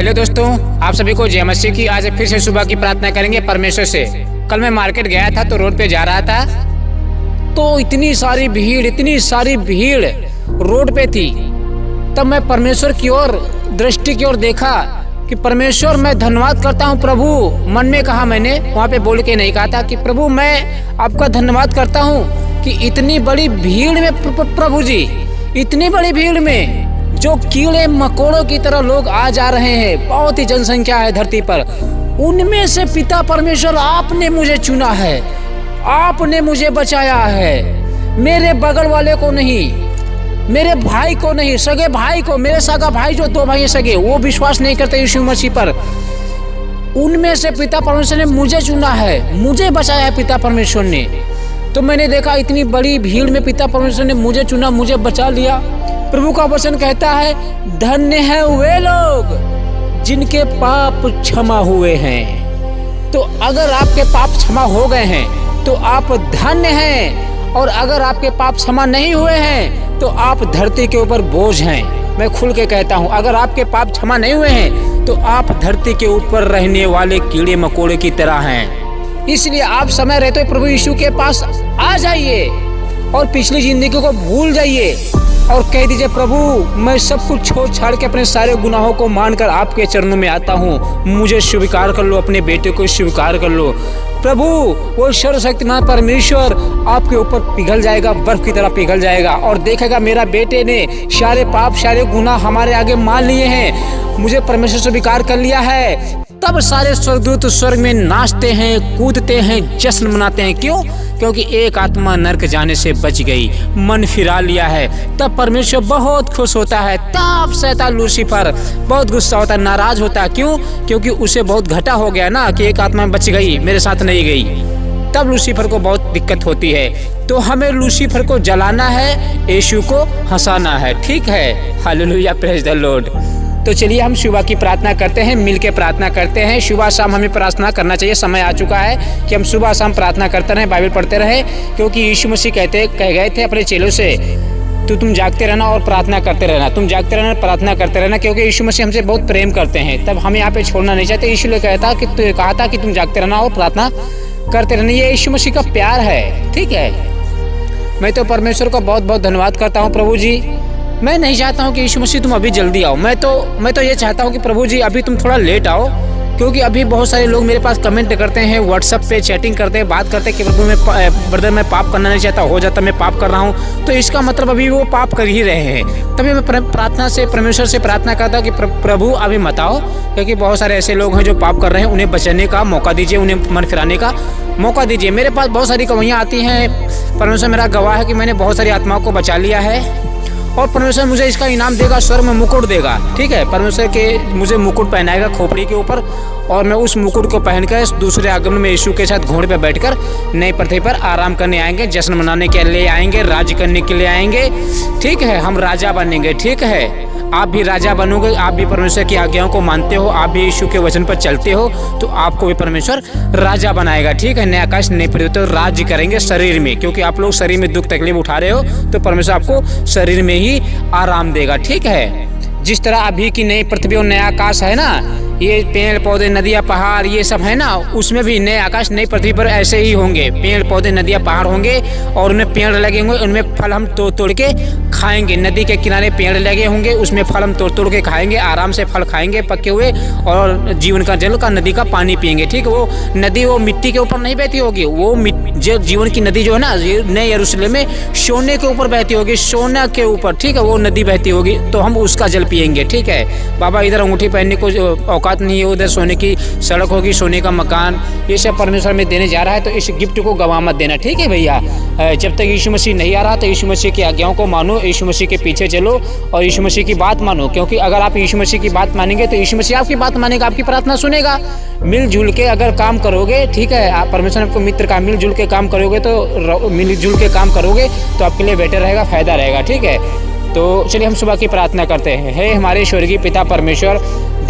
Hello दोस्तों, आप सभी को जय मसीह की। आज फिर से सुबह की प्रार्थना करेंगे परमेश्वर से। कल मैं मार्केट गया था तो रोड पे जा रहा था तो इतनी सारी भीड़ रोड पे थी। तब मैं परमेश्वर की ओर दृष्टि की ओर देखा कि परमेश्वर मैं धन्यवाद करता हूँ प्रभु। मन में कहा, मैंने वहाँ पे बोल के नहीं कहा था कि प्रभु मैं आपका धन्यवाद करता हूँ कि इतनी बड़ी भीड़ में प्रभु जी, इतनी बड़ी भीड़ में जो कीड़े मकोड़ों की तरह लोग आ जा रहे हैं, बहुत ही जनसंख्या है धरती पर, उनमें से पिता परमेश्वर आपने मुझे चुना है, आपने मुझे बचाया है। मेरे बगल वाले को नहीं, मेरे भाई को नहीं, सगे भाई को, मेरे सगा भाई जो 2 भाई सगे, वो विश्वास नहीं करते यीशु मसीह पर, उनमें से पिता परमेश्वर ने मुझे चुना है, मुझे बचाया है पिता परमेश्वर ने। तो मैंने देखा इतनी बड़ी भीड़ में पिता परमेश्वर ने मुझे चुना, मुझे बचा लिया। प्रभु का वचन कहता है, धन्य है वे लोग जिनके पाप क्षमा हुए हैं। तो अगर आपके पाप क्षमा हो गए हैं तो आप धन्य हैं, और अगर आपके पाप क्षमा नहीं हुए हैं तो आप धरती के ऊपर बोझ हैं। मैं खुल के कहता हूँ, अगर आपके पाप क्षमा नहीं हुए हैं तो आप धरती के ऊपर रहने वाले कीड़े मकोड़े की तरह हैं। इसलिए आप समय रहते प्रभु यीशु के पास आ जाइए और पिछली जिंदगी को भूल जाइए और कह दीजिए, प्रभु मैं सब कुछ छोड़ छाड़ के अपने सारे गुनाहों को मानकर आपके चरणों में आता हूँ, मुझे स्वीकार कर लो, अपने बेटे को स्वीकार कर लो। प्रभु वो सर्वशक्तिमान परमेश्वर आपके ऊपर पिघल जाएगा, बर्फ की तरह पिघल जाएगा और देखेगा मेरा बेटे ने सारे पाप सारे गुनाह हमारे आगे मान लिए हैं, मुझे परमेश्वर स्वीकार कर लिया है। तब सारे स्वर्गदूत स्वर्ग में नाचते हैं, कूदते हैं, जश्न मनाते हैं। क्यों? क्योंकि एक आत्मा नरक जाने से बच गई, मन फिरा लिया है। तब परमेश्वर बहुत खुश होता है। तब शैतान लूसीफर बहुत गुस्सा होता है, नाराज होता है। क्यों? क्योंकि उसे बहुत घाटा हो गया ना कि एक आत्मा बच गई, मेरे साथ नहीं गई। तब लूसीफर को बहुत दिक्कत होती है। तो हमें लूसीफर को जलाना है, यीशु को हंसाना है। ठीक है, हालेलुया, प्रेज द लॉर्ड। तो चलिए हम सुबह की प्रार्थना करते हैं, मिलके प्रार्थना करते हैं। सुबह शाम हमें प्रार्थना करना चाहिए। समय आ चुका है कि हम सुबह शाम प्रार्थना करते रहें, बाइबल पढ़ते रहें, क्योंकि यीशु मसीह कह गए थे अपने चेलों से, तो तुम जागते रहना और प्रार्थना करते रहना, तुम जागते रहना प्रार्थना करते रहना, क्योंकि यीशु मसीह हमसे बहुत प्रेम करते हैं। तब हमें यहाँ पे छोड़ना नहीं चाहते। यीशु ने कहा था कि तुम जागते रहना और प्रार्थना करते रहना। ये यीशु मसीह का प्यार है। ठीक है, मैं तो परमेश्वर को बहुत बहुत धन्यवाद करता हूँ। प्रभु जी, मैं नहीं चाहता हूँ कि यीशु मसीह तुम अभी जल्दी आओ। मैं तो ये चाहता हूँ कि प्रभु जी अभी तुम थोड़ा लेट आओ, क्योंकि अभी बहुत सारे लोग मेरे पास कमेंट करते हैं, व्हाट्सएप पे चैटिंग करते हैं, बात करते हैं कि प्रभु ब्रदर मैं पाप करना नहीं चाहता, हो जाता मैं पाप कर रहा हूँ। तो इसका मतलब अभी वो पाप कर ही रहे हैं। तभी मैं प्रार्थना से परमेश्वर से प्रार्थना करता हूँ कि प्रभु अभी मत आओ, क्योंकि बहुत सारे ऐसे लोग हैं जो पाप कर रहे हैं, उन्हें बचने का मौका दीजिए, उन्हें मन फिराने का मौका दीजिए। मेरे पास बहुत सारी गवाहियाँ आती हैं। परमेश्वर मेरा गवाह है कि मैंने बहुत सारी आत्माओं को बचा लिया है और परमेश्वर मुझे इसका इनाम देगा, स्वर्ग में मुकुट देगा। ठीक है, परमेश्वर के मुझे मुकुट पहनाएगा खोपड़ी के ऊपर, और मैं उस मुकुट को पहनकर दूसरे आगमन में यीशु के साथ घोड़े पर बैठकर नई पृथ्वी पर आराम करने आएंगे, जश्न मनाने के लिए आएंगे, राज्य करने के लिए आएंगे। ठीक है, हम राजा बनेंगे। ठीक है, आप भी राजा बनोगे, आप भी परमेश्वर की आज्ञाओं को मानते हो, आप भी यीशु के वचन पर चलते हो, तो आपको भी परमेश्वर राजा बनाएगा। ठीक है, नए आकाश नई पृथ्वी तो राज्य करेंगे शरीर में, क्योंकि आप लोग शरीर में दुख तकलीफ उठा रहे हो, तो परमेश्वर आपको शरीर में ही आराम देगा। ठीक है, जिस तरह अभी की नई पृथ्वी और नया आकाश है ना, ये पेड़ पौधे नदियाँ पहाड़ ये सब है ना, उसमें भी नए आकाश नई पृथ्वी पर ऐसे ही होंगे। पेड़ पौधे नदियाँ पहाड़ होंगे और उनमें पेड़ लगे होंगे, उनमें फल हम तोड़ के खाएंगे। नदी के किनारे पेड़ लगे होंगे, उसमें फल हम तोड़ के खाएंगे, आराम से फल खाएंगे पके हुए, और जीवन का जल का नदी का पानी पिएंगे। ठीक है, वो नदी वो मिट्टी के ऊपर नहीं बहती होगी, वो जो जीवन की नदी जो है ना, नए यरूशलेम में सोने के ऊपर बहती होगी, सोना के ऊपर। ठीक है, वो नदी बहती होगी, तो हम उसका जल पिएंगे। ठीक है, बाबा इधर अंगूठी पहनने को औकात नहीं है, उधर सोने की सड़क होगी, सोने का मकान, ये सब परमेश्वर में देने जा रहा है, तो इस गिफ्ट को गवा मत देना। ठीक है भैया, जब तक यीशु मसीह नहीं आ रहा तो यीशु मसीह की आज्ञाओं को मानो, यीशु मसीह के पीछे चलो और यीशु मसीह की बात मानो, क्योंकि अगर आप यीशु मसीह की बात मानेंगे तो यीशु मसीह आपकी बात मानेगा, आपकी प्रार्थना सुनेगा। मिलजुल के अगर काम करोगे, ठीक है, आप परमेश्वर आपको मित्र का मिलजुल के काम करोगे, तो मिलजुल के काम करोगे तो आपके लिए बेटर रहेगा, फायदा रहेगा। ठीक है, तो चलिए हम सुबह की प्रार्थना करते हैं। हे हमारे स्वर्गीय पिता परमेश्वर,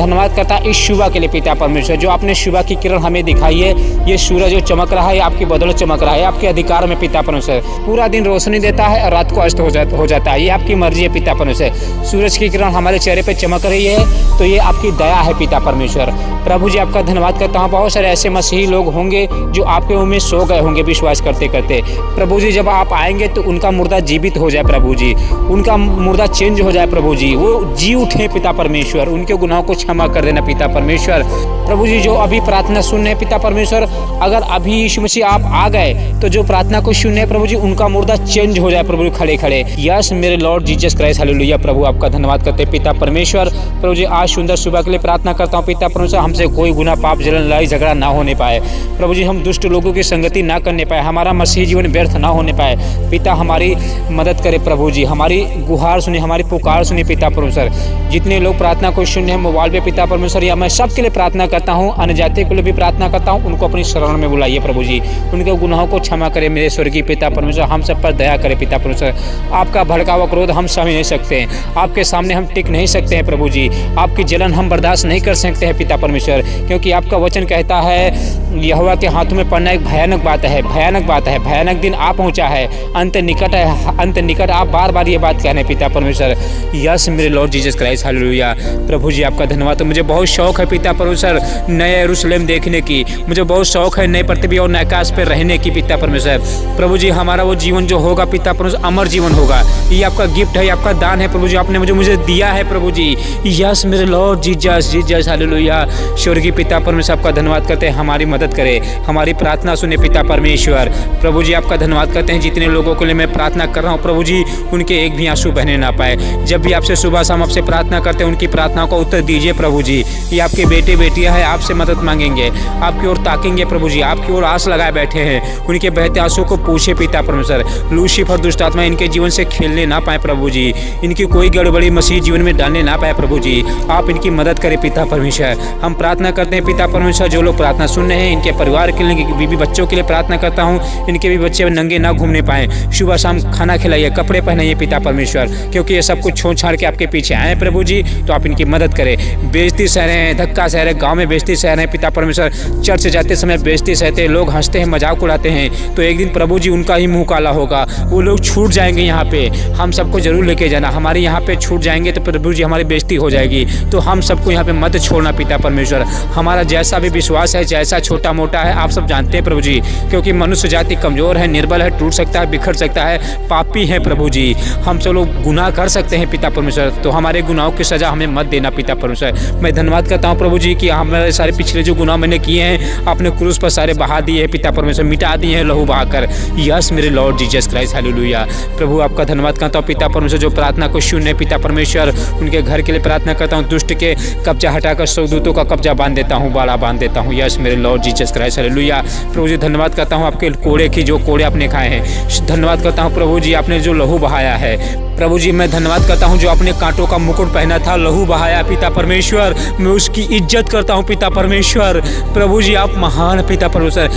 धन्यवाद करता इस सुबह के लिए पिता परमेश्वर, जो आपने सुबह की किरण हमें दिखाई है। ये सूरज जो चमक रहा है आपकी बदौलत चमक रहा है, आपके अधिकार में पिता परमेश्वर। पूरा दिन रोशनी देता है और रात को अस्त हो जाता है, ये आपकी मर्जी है पिता परमेश्वर। सूरज की किरण हमारे चेहरे पे चमक रही है तो ये आपकी दया है पिता परमेश्वर। प्रभु जी आपका धन्यवाद करता हूँ। बहुत सारे ऐसे मसीही लोग होंगे जो आपके मुँह में सो गए होंगे विश्वास करते करते। प्रभु जी जब आप आएंगे तो उनका मुर्दा जीवित हो जाए प्रभु जी, उनका मुर्दा चेंज हो जाए प्रभु जी, वो जी उठे पिता परमेश्वर, उनके गुनाहों को क्षमा कर देना पिता परमेश्वर। प्रभु जी जो अभी प्रार्थना सुन रहे पिता परमेश्वर, अगर अभी यीशु मसीह आप आ गए तो जो प्रार्थना को सुन रहे प्रभु जी उनका मुर्दा चेंज हो जाए प्रभु खड़े खड़े। यस मेरे लॉर्ड जीसस क्राइस्ट, हालेलुया। प्रभु आपका धन्यवाद करते पिता परमेश्वर। प्रभु जी आज सुंदर सुबह के लिए प्रार्थना करता हूँ पिता परमेश्वर, हमसे कोई गुनाह पाप जलन लड़ाई झगड़ा ना होने पाए प्रभु जी, हम दुष्ट लोगों की संगति ना करने पाए, हमारा मसीह जीवन व्यर्थ ना होने पाए पिता। हमारी मदद करे प्रभु जी, हमारी गुहार सुने, हमारी पुकार सुने पिता परमेश्वर। जितने लोग प्रार्थना को सुन रहे हैं मोबाइल पे पिता परमेश्वर, या मैं सबके लिए प्रार्थना करता हूँ, अन्य जाति के लिए भी प्रार्थना करता हूँ, उनको अपनी शरण में बुलाइए प्रभु जी, उनके गुनाहों को क्षमा करे मेरे स्वर्गीय पिता परमेश्वर। हम सब पर दया करे पिता परमेश्वर। आपका भड़का हुआ क्रोध हम सह नहीं सकते हैं, आपके सामने हम टिक नहीं सकते हैं प्रभु जी, आपकी जलन हम बर्दाश्त नहीं कर सकते हैं पिता परमेश्वर, क्योंकि आपका वचन कहता है यहोवा के हाथों में पड़ना एक भयानक बात है, भयानक बात है, भयानक दिन आ पहुंचा है, अंत निकट है, अंत निकट। आप बार बार ये बात कहने पिता परमेश्वर। यस मेरे लॉर्ड जीसस क्राइस्ट, हालेलुया। प्रभु जी आपका धन्यवाद। तो मुझे बहुत शौक है पिता परमेश्वर नए यरूशलेम देखने की, मुझे बहुत शौक है नए पृथ्वी और नए आकाश पर रहने की पिता परमेश्वर। प्रभु जी हमारा वो जीवन जो होगा पिता परमेश्वर अमर जीवन होगा, ये आपका गिफ्ट है, ये आपका दान है प्रभु जी, आपने मुझे दिया है प्रभु जी। यस मेरे लॉर्ड जीसस जीसस, हालेलुया। स्वर्गीय पिता परमेश्वर आपका धन्यवाद करते हैं, हमारी मदद करे, हमारी प्रार्थना सुने पिता परमेश्वर। प्रभु जी आपका धन्यवाद करते हैं, जितने लोगों के लिए मैं प्रार्थना कर रहा हूँ प्रभु जी उनके एक भी आंसू बहने ना पाए। जब भी आपसे सुबह शाम आपसे प्रार्थना करते हैं उनकी प्रार्थना को उत्तर दीजिए प्रभु जी। ये आपके बेटे बेटियां हैं, आपसे मदद मांगेंगे, आपकी ओर ताकेंगे प्रभु जी, आपकी ओर आस लगाए बैठे हैं, उनके बहते आंसू को पूछे पिता परमेश्वर। लूसीफर दुष्ट आत्मा इनके जीवन से खेलने ना पाए प्रभु जी, इनकी कोई गड़बड़ी मसीह जीवन में डालने ना पाए प्रभु जी, आप इनकी मदद करें पिता परमेश्वर। हम प्रार्थना करते हैं पिता परमेश्वर, जो लोग प्रार्थना सुन रहे हैं इनके परिवार के लिए, बीबी बच्चों के लिए प्रार्थना करता हूँ, इनके भी बच्चे नंगे ना घूमने पाए, सुबह शाम खाना खिलाइए, कपड़े पहनाइए पिता परमेश्वर, क्योंकि ये सब कुछ छोड़ छाड़ के आपके पीछे आए प्रभु जी, तो आप इनकी मदद करें। बेइज्जती सह रहे हैं, धक्का सह रहे हैं, गाँव में बेइज्जती सह रहे हैं पिता परमेश्वर, चर्च जाते समय बेइज्जती सहते हैं, लोग हंसते हैं मजाक उड़ाते हैं, तो एक दिन प्रभु जी उनका ही मुंह काला होगा, वो लोग छूट जाएंगे यहाँ पे, हम सबको जरूर लेके जाना, हमारे यहाँ पे छूट जाएंगे तो प्रभु जी हमारी बेइज्जती हो जाएगी, तो हम सबको यहाँ पे मत छोड़ना पिता परमेश्वर। हमारा जैसा भी विश्वास है, जैसा छोटा मोटा है, आप सब जानते हैं प्रभु जी, क्योंकि मनुष्य जाति कमजोर है, निर्बल है, टूट सकता है, बिखर सकता है, पापी है प्रभु जी, हम सब लोग गुनाह कर सकते हैं पिता परमेश्वर, तो हमारे गुनाहों की सजा हमें मत देना पिता परमेश्वर। मैं धन्यवाद करता हूँ प्रभु जी कि हमारे सारे पिछले जो गुनाह मैंने किए हैं आपने क्रूस पर सारे बहा दिए हैं पिता परमेश्वर, मिटा दिए हैं लहू बहाकर। यस मेरे लॉर्ड जीसस क्राइस्ट, हालेलुया। प्रभु आपका धन्यवाद करता हूँ पिता परमेश्वर, जो प्रार्थना को सुने पिता परमेश्वर, उनके घर के लिए प्रार्थना करता हूँ, दुष्ट के कब्जा हटाकर स्वर्गदूतों का कब्जा बांध देता हूँ, बाड़ा बांध देता हूँ। यस मेरे लॉर्ड जीसस क्राइस्ट, हालेलुया। प्रभु जी धन्यवाद करता हूँ आपके कोड़े की, जो कोड़े आपने खाए हैं, धन्यवाद करता हूँ प्रभु जी आपने जो लहू बहाया है प्रभु जी, मैं धन्यवाद करता हूँ जो आपने कांटों का मुकुट पहना था, लहू बहाया पिता परमेश्वर, मैं उसकी इज्जत करता हूँ पिता परमेश्वर। प्रभु जी आप महान पिता परमेश्वर,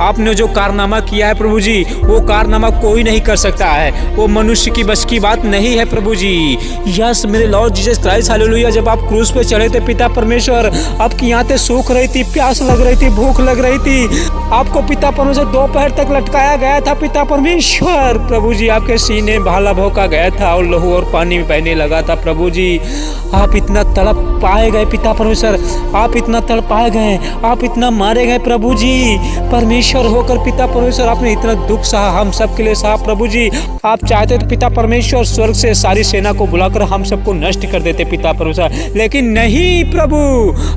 आपने जो कारनामा किया है प्रभु जी वो कारनामा कोई नहीं कर सकता है, वो मनुष्य की बस की बात नहीं है प्रभु जी। यस मेरे लॉर्ड जीसस क्राइस्ट, हालेलुया। जब आप क्रूस पे चढ़े थे पिता परमेश्वर, आपकी आंखें सूख रही थी, प्यास लग रही थी, भूख लग रही थी, आपको पिता परमेश्वर दोपहर तक लटकाया गया था पिता परमेश्वर। प्रभु जी आपके सीने भाला भोंका गया था और लहू और पानी में बहने लगा था प्रभु जी, आप इतना तड़प पाए गए पिता परमेश्वर, आप इतना तड़प पाए गए, आप इतना मारे गए प्रभु जी, परमेश्वर होकर पिता परमेश्वर आपने इतना दुख सहा, हम सब के लिए सहा प्रभु जी। आप चाहते तो पिता परमेश्वर स्वर्ग से सारी सेना को बुलाकर हम सबको नष्ट कर देते पिता परमेश्वर, लेकिन नहीं प्रभु,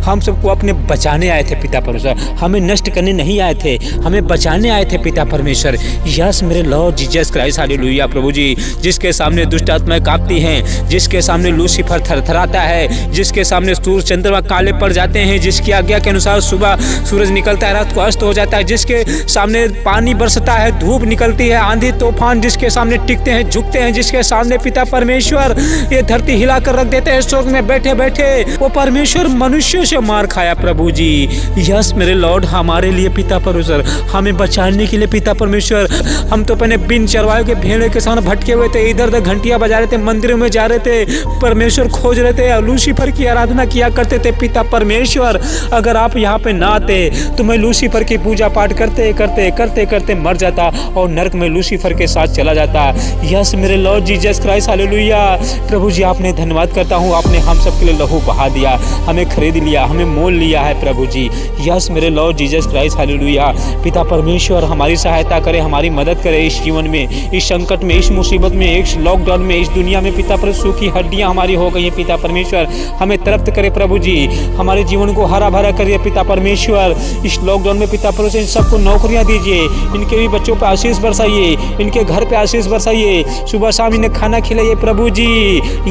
हम सबको अपने बचाने आए थे पिता परमेश्वर, हमें नष्ट करने नहीं आए थे, हमें बचाने आए थे पिता परमेश्वर। यस मेरे लॉर्ड जीसस क्राइस्ट, हालेलुया। प्रभु जी जिसके सामने दुष्ट आत्माएं कांपती हैं, जिसके सामने लूसीफर थरथराता है, जिसके सामने सूर्य चंद्रमा काले पड़ जाते हैं, जिसकी आज्ञा के अनुसार सुबह सूरज निकलता है, रात को अस्त हो जाता है, जिसके सामने पानी बरसता है, धूप निकलती है, आंधी तूफान जिसके सामने टिकते हैं, झुकते हैं, जिसके सामने पिता परमेश्वर ये धरती हिलाकर रख देते हैं, स्वर्ग में बैठे बैठे वो परमेश्वर मनुष्यों से मार खाया प्रभु जी। यस मेरे लॉर्ड, हमारे लिए पिता परमेश्वर, हमें बचाने के लिए पिता परमेश्वर, हम तो पहले बिन चरवाए के भेड़ों के सामने भटके हुए थे, इधर उधर घंटियां बजा रहे थे, मंदिरों में जा रहे थे, परमेश्वर खोज रहे थे, लूसीफर की आराधना किया करते थे। पिता परमेश्वर, अगर आप यहाँ पे ना आते तो मैं लूसीफर की पूजा पाठ करते करते करते करते मर जाता और नरक में लूसीफर के साथ चला जाता। यस मेरे लॉर्ड जीसस क्राइस्ट, हालेलुया। प्रभु जी आपने धन्यवाद करता हूँ, आपने हम सब के लिए लहू बहा दिया, हमें खरीद लिया, हमें मोल लिया है प्रभु जी। यस मेरे लॉर्ड जीसस क्राइस्ट, हालेलुया। पिता परमेश्वर हमारी सहायता करे, हमारी मदद करे इस जीवन में, इस संकट में, इस मुसीबत में, इस लॉकडाउन में, इस दुनिया में। पिता पर सूखी हड्डियां हमारी हो गई हैं। पिता परमेश्वर हमें तृप्त करे प्रभु जी, हमारे जीवन को हरा भरा करिए पिता परमेश्वर। इस लॉकडाउन में पिता परमेश्वर इन सबको नौकरियां दीजिए, इनके भी बच्चों पर आशीष बरसाइए, इनके घर पे आशीष बरसाइए, सुबह शाम इन्हें खाना खिलाइए प्रभु जी।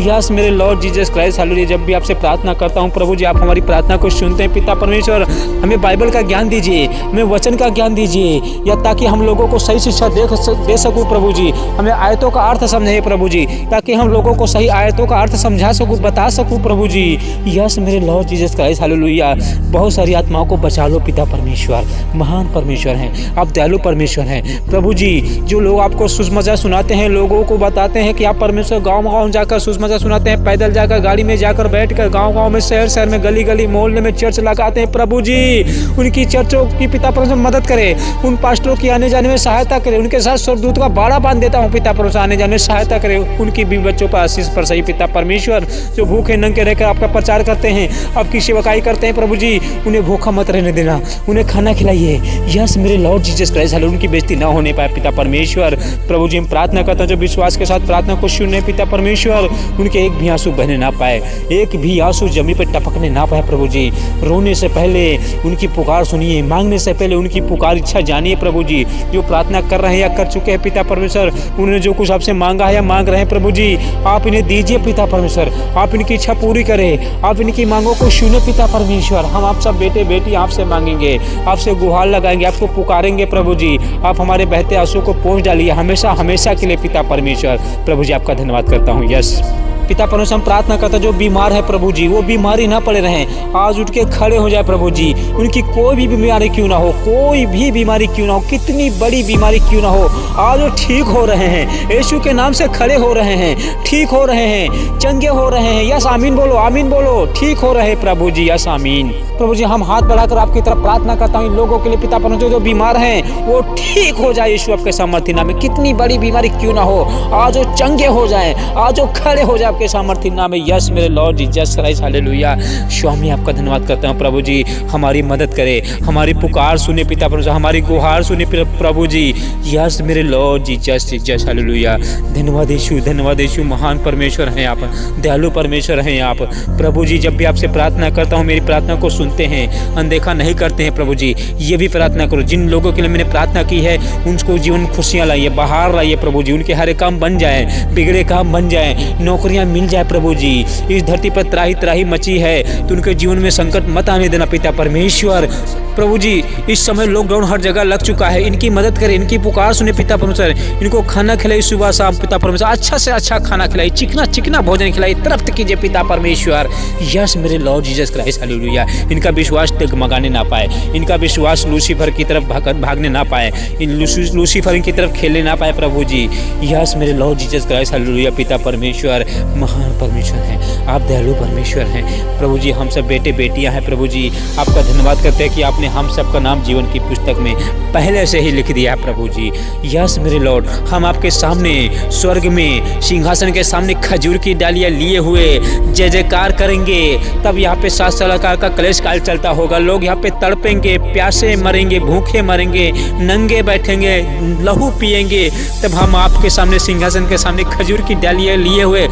यस मेरे लॉर्ड जीसस क्राइस्ट, हालेलुया। जब भी आपसे प्रार्थना करता हूँ प्रभु जी, आप हमारी प्रार्थना को सुनते हैं पिता परमेश्वर। हमें बाइबल का ज्ञान दीजिए, हमें वचन का ज्ञान दीजिए, या ताकि हम लोगों को सही शिक्षा दे सकूं प्रभु जी। हमें आयतों का अर्थ समझाइए प्रभु जी, ताकि हम लोगों को सही आयतों का अर्थ समझा सकूं, बता सकूं प्रभु जी। यस मेरे लॉर्ड जीसस क्राइस्ट, हालेलुया। बहुत सारी आत्माओं को बचा लो पिता परमेश्वर, महान परमेश्वर हैं आप, दयालु परमेश्वर हैं प्रभु जी। जो लोग आपको सुसमाचार सुनाते हैं, लोगों को बताते हैं कि आप परमेश्वर, गाँव-गाँव जाकर सुसमाचार सुनाते हैं, पैदल जाकर, गाड़ी में जाकर, बैठकर, गाँव-गाँव में, शहर-शहर में, गली-गली, मोहल्ले में चर्च लगाते हैं प्रभु जी। उनकी चर्चों की पिता परमेश्वर मदद करे, उन पास्टरों की आने जाने में सहायता करे, उनके साथ स्वर्गदूत का बाड़ा बांध देता हूँ पिता परमेश्वर, आने जाने में सहायता करे। उनकी भी बच्चों पर आशीष बरसाइए पिता परमेश्वर, जो भूखे नंगे रहकर आपका प्रचार करते हैं, आपकी सेवकाई करते हैं प्रभु जी, उन्हें भूखा मत रहने देना, उन्हें खाना खिलाइए। यस मेरे लॉर्ड जीसस क्राइस्ट, हालेलुया। उनकी बेइज्जती ना होने पाए पिता परमेश्वर। प्रभु जी हम प्रार्थना करते हैं, जो विश्वास के साथ प्रार्थना को सुने पिता परमेश्वर, उनके एक भी आंसू बहने ना पाए, एक भी आंसू जमीन पर टपकने ना पाए प्रभु जी। रोने से पहले उनकी पुकार सुनिए, मांगने से पहले उनकी पुकार इच्छा जानिए प्रभु जी। जो प्रार्थना कर रहे हैं या कर चुके हैं पिता परमेश्वर, उन्होंने जो कुछ आपसे मांगा है या मांग रहे हैं प्रभु जी, आप इन्हें दीजिए पिता परमेश्वर। आप इनकी इच्छा पूरी करें, आप इनकी मांगों को सुने पिता परमेश्वर। हम आप सब बेटे बेटी आपसे मांगेंगे, आपसे गुहार लगाएंगे, आपको पुकारेंगे प्रभु जी। आप हमारे बहते आंसू को पोंछ डालिए हमेशा हमेशा के लिए पिता परमेश्वर। प्रभु जी आपका धन्यवाद करता हूँ। यस पिता परमेश्वर हम प्रार्थना करते हैं, जो बीमार है प्रभु जी, वो बीमारी ना पड़े रहें, आज उठ के खड़े हो जाए प्रभु जी। उनकी कोई भी बीमारी क्यों ना हो, कोई भी बीमारी क्यों ना हो, कितनी बड़ी बीमारी क्यों ना हो, आज वो ठीक हो रहे हैं, यीशु के नाम से खड़े हो रहे हैं, ठीक हो रहे हैं, चंगे हो रहे हैं। यस आमीन बोलो, आमीन बोलो, ठीक हो रहे प्रभु जी। यस आमीन। प्रभु जी हम हाथ बढ़ाकर आपकी तरफ प्रार्थना करता हूँ इन लोगों के लिए पिता परमेश्वर, जो बीमार हैं वो ठीक हो जाए यीशु आपके सामर्थ्य नाम में। कितनी बड़ी बीमारी क्यों ना हो, आज वो चंगे हो जाए, आज वो खड़े हो जाए आपके सामर्थ्य नाम में। यस मेरे लॉर्ड जीसस क्राइस्ट, हालेलुया। स्वामी आपका धन्यवाद करता हूँ प्रभु जी, हमारी मदद करे, हमारी पुकार सुने पिता परमेश्वर, हमारी गुहार सुने प्रभु जी। यस मेरे लॉर्ड जीसस जीसस, हालेलुया। धन्यवाद यीशु, धन्यवाद यीशु। महान परमेश्वर हैं आप, दयालु परमेश्वर हैं आप प्रभु जी। जब भी आपसे प्रार्थना करता हूँ, मेरी प्रार्थना को सुनते हैं, अनदेखा नहीं करते हैं प्रभु जी। ये भी प्रार्थना करो, जिन लोगों के लिए मैंने प्रार्थना की है उनको जीवन खुशियाँ लाइए, बाहर लाइए प्रभु जी। उनके हरे काम बन जाए, बिगड़े काम बन जाए, नौकरियाँ मिल जाए प्रभु जी। इस धरती पर त्राही त्राही मची है, तो उनके जीवन में संकट मत आने देना पिता परमेश्वर। प्रभु जी इस समय लॉकडाउन हर जगह लग चुका है, इनकी मदद करें, इनकी पुकार सुने पिता परमेश्वर। इनको खाना खिलाई सुबह शाम पिता परमेश्वर, अच्छा से अच्छा खाना खिलाई, चिकना चिकना भोजन खिलाई, तृप्त कीजिए पिता परमेश्वर। यस मेरे लॉर्ड जीसस क्राइस्ट, हालेलुया। इनका विश्वास डगमगाने ना पाए, इनका विश्वास लूसीफर की तरफ भागने ना पाए, इन लूसीफर की तरफ खेलने ना पाए प्रभु जी। यस मेरे लॉर्ड जीसस क्राइस्ट, हालेलुया। पिता परमेश्वर महान परमेश्वर हैं आप, दयालु परमेश्वर हैं प्रभु जी। हम सब बेटे बेटियां हैं प्रभु जी, आपका धन्यवाद करते हैं कि आपने हम सबका नाम जीवन की पुस्तक में पहले से ही लिख दिया है प्रभु जी। यस मेरे लॉर्ड, हम आपके सामने स्वर्ग में सिंहासन के सामने खजूर की डालियां लिए हुए जय जयकार करेंगे। तब यहाँ पे 7 साल का कलेश काल चलता होगा, लोग यहाँ पे तड़पेंगे, प्यासे मरेंगे, भूखे मरेंगे, नंगे बैठेंगे, लहू पिएंगे। तब हम आपके सामने सिंहासन के सामने खजूर की डालियां लिए हुए,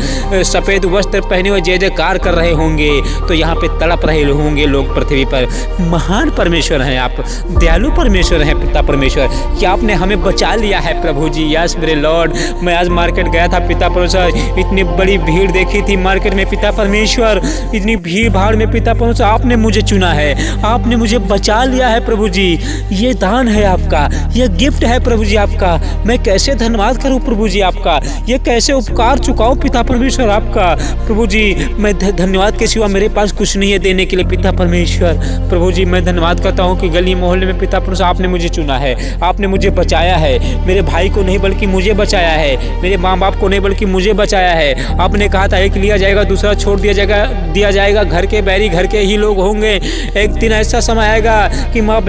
सफ़ेद वस्त्र पहने हुए जय जयकार कर रहे होंगे। तो यहाँ पे तड़प रहे होंगे लोग पृथ्वी पर। महान परमेश्वर हैं आप, दयालु परमेश्वर हैं पिता परमेश्वर, कि आपने हमें बचा लिया है प्रभु जी। यस मेरे लॉर्ड, मैं आज मार्केट गया था पिता परमेश्वर, इतनी बड़ी भीड़ देखी थी मार्केट में पिता परमेश्वर, इतनी भीड़ भाड़ में पिता परमेश्वर आपने मुझे चुना है, आपने मुझे बचा लिया है प्रभु जी। ये दान है आपका, ये गिफ्ट है प्रभु जी आपका। मैं कैसे धन्यवाद करूं प्रभु जी आपका, ये कैसे उपकार चुकाऊं पिता परमेश्वर परमेश्वर आपका। प्रभु जी मैं धन्यवाद के सिवा मेरे पास कुछ नहीं है देने के लिए पिता परमेश्वर। प्रभु जी मैं धन्यवाद करता हूँ कि गली मोहल्ले में पिता परमेश्वर आपने मुझे चुना है, आपने मुझे बचाया है। मेरे भाई को नहीं बल्कि मुझे बचाया है, मेरे माँ बाप को नहीं बल्कि मुझे बचाया है। आपने कहा था एक लिया जाएगा दूसरा छोड़ दिया जाएगा, घर के बैरी घर के ही लोग होंगे। एक दिन ऐसा समय आएगा कि माँ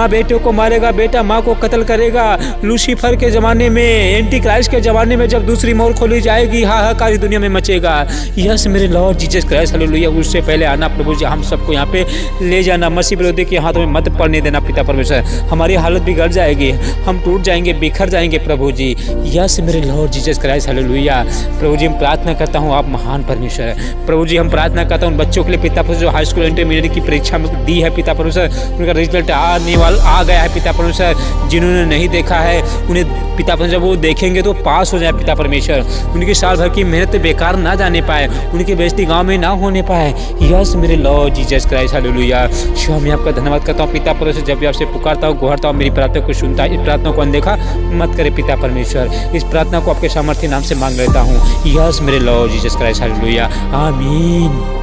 बेटे को मारेगा, बेटा माँ को कत्ल करेगा। लूसीफर के ज़माने में, एंटी क्राइस्ट के ज़माने में जब दूसरी मोहर खोली जाएगी, हाहाकार दुनिया में मचेगा। यस मेरे लॉर्ड जीसस क्राइस्ट हालेलुया। उससे पहले आना प्रभु जी, हम सबको यहाँ पे ले जाना, मसीह विरोधी के हाथों में मत पड़ने देना पिता परमेश्वर। हमारी हालत बिगड़ जाएगी, हम टूट जाएंगे, बिखर जाएंगे प्रभु जी। यस मेरे लॉर्ड जीसस क्राइस्ट हालेलुया। प्रभु जी हम प्रार्थना करता हूँ, आप महान परमेश्वर है। प्रभु जी हम प्रार्थना करता हूँ बच्चों के लिए पिता परमेश्वर, जो हाई स्कूल इंटरमीडिएट की परीक्षा में दी है पिता परमेश्वर, उनका रिजल्ट आ गया है पिता परमेश्वर। जिन्होंने नहीं देखा है उन्हें पिता परमेश्वर जब वो देखेंगे तो पास हो जाए पिता परमेश्वर। उनकी साल भर की मेहनत बेकार ना जाने पाए, उनकी बेइज्जती गांव में ना होने पाए। यस मेरे Lord Jesus Christ hallelujah. Shiva मैं आपका धन्यवाद करता हूँ पिता परमेश्वर, जब भी आपसे पुकारता हूँ, गुहारता हूँ, मेरी प्रार्थना को सुनता है। इस प्रार्थना को अनदेखा मत करे पिता परमेश्वर। इस प्रार्थना को आपके सामर्थ्य नाम से मांग लेता हूँ। यस मेरे लॉर्ड जीसस क्राइस्ट हालेलुया, आमीन।